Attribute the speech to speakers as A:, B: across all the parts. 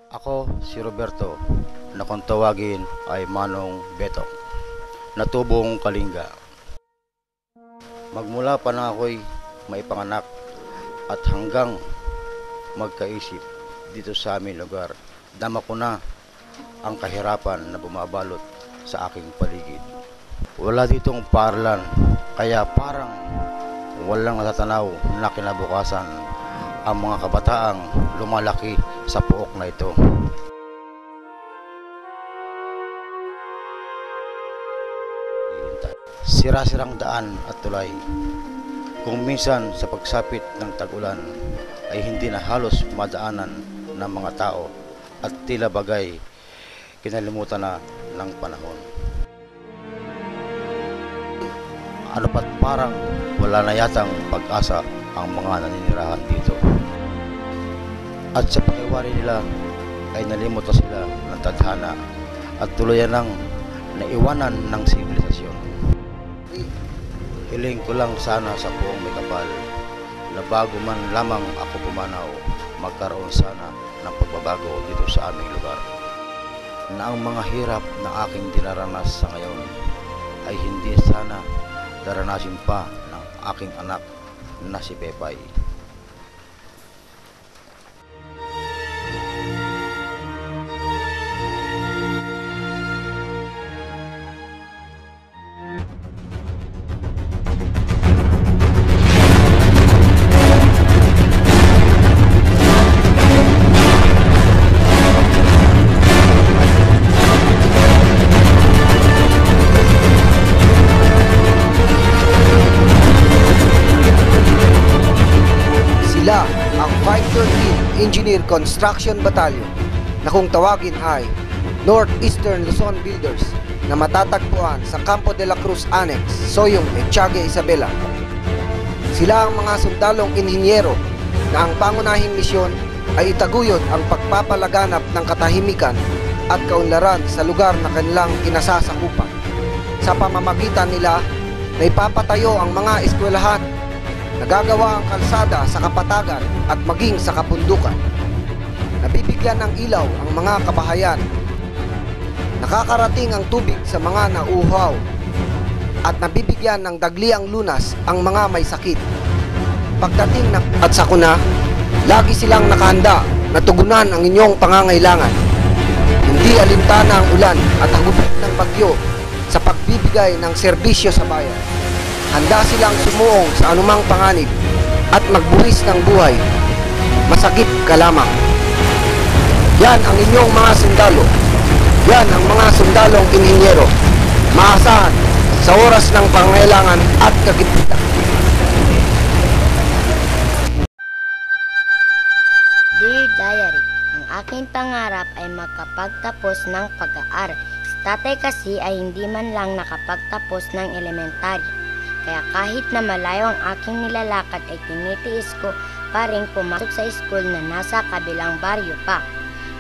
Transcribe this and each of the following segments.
A: Ako si Roberto, na kung tawagin ay Manong Beto, natubong Kalinga. Magmula pa na ako'y maipanganak at hanggang magkaisip dito sa aming lugar, dama ko na ang kahirapan na bumabalot sa aking paligid. Wala ditong paaralan, kaya parang walang natatanaw na kinabukasan ang mga kabataang lumalaki sa pook na ito. Sira-sirang daan at tulay. Kung minsan sa pagsapit ng tag-ulan ay hindi na halos madaanan ng mga tao at tila bagay kinalimutan na ng panahon. Ano pat parang wala na yatang pag-asa ang mga naninirahan dito. At sa pakiwari nila ay nalimot na sila ng tadhana at tuluyan ng naiwanan ng sibilisasyon. Hiling ko lang sana sa buong may kapal na bago man lamang ako pumanaw, magkaroon sana ng pagbabago dito sa aming lugar. Na ang mga hirap na aking dinaranas sa ngayon ay hindi sana daranasin pa ng aking anak na si Pepay.
B: Sila ang 513 Engineer Construction Battalion na kung tawagin ay Northeastern Luzon Builders na matatagpuan sa Campo de la Cruz Annex, Soyong, Etiague, Isabela. Sila ang mga sundalong inhinyero na ang pangunahing misyon ay itaguyod ang pagpapalaganap ng katahimikan at kaunlaran sa lugar na kanilang kinasasakupan. Sa pamamagitan nila, naipapatayo ang mga eskwelahan, nagagawa ang kalsada sa kapatagan at maging sa kapundukan. Nabibigyan ng ilaw ang mga kabahayan. Nakakarating ang tubig sa mga nauuhaw. At nabibigyan ng dagliang lunas ang mga may sakit. Pagdating ng at sakuna, lagi silang nakahanda na tugunan ang inyong pangangailangan. Hindi alintana ang ulan at hagupit ng bagyo sa pagbibigay ng serbisyo sa bayan. Handa silang sumuong sa anumang panganib at magbuwis ng buhay, masakit ka lamang. Yan ang inyong mga sundalo. Yan ang mga sundalong inhinyero. Maasahan sa oras ng pangailangan at kagipitan.
C: Dear Diary, ang aking pangarap ay makapagtapos ng pag-aaral. Si tatay kasi ay hindi man lang nakapagtapos ng elementary. Kaya kahit na malayo ang aking nilalakad ay tinitiis ko pa rin pumasok sa school na nasa kabilang baryo pa.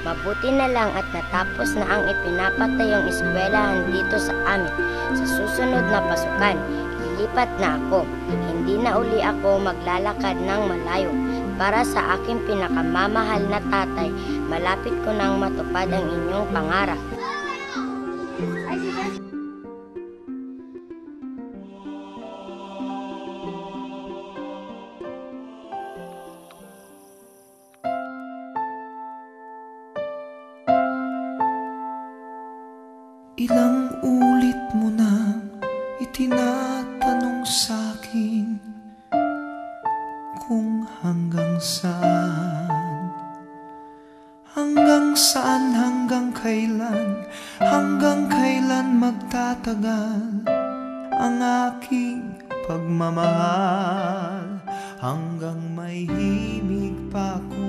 C: Mabuti na lang at natapos na ang ipinapatayong eskwelahan dito sa amin. Sa susunod na pasukan, lilipat na ako. Hindi na uli ako maglalakad ng malayo. Para sa aking pinakamamahal na tatay, malapit ko nang matupad ang inyong pangarap.
D: Ilang ulit mo na itinatanong sa'kin kung hanggang saan, hanggang kailan magtatagal ang aking pagmamahal, hanggang may himig pa ako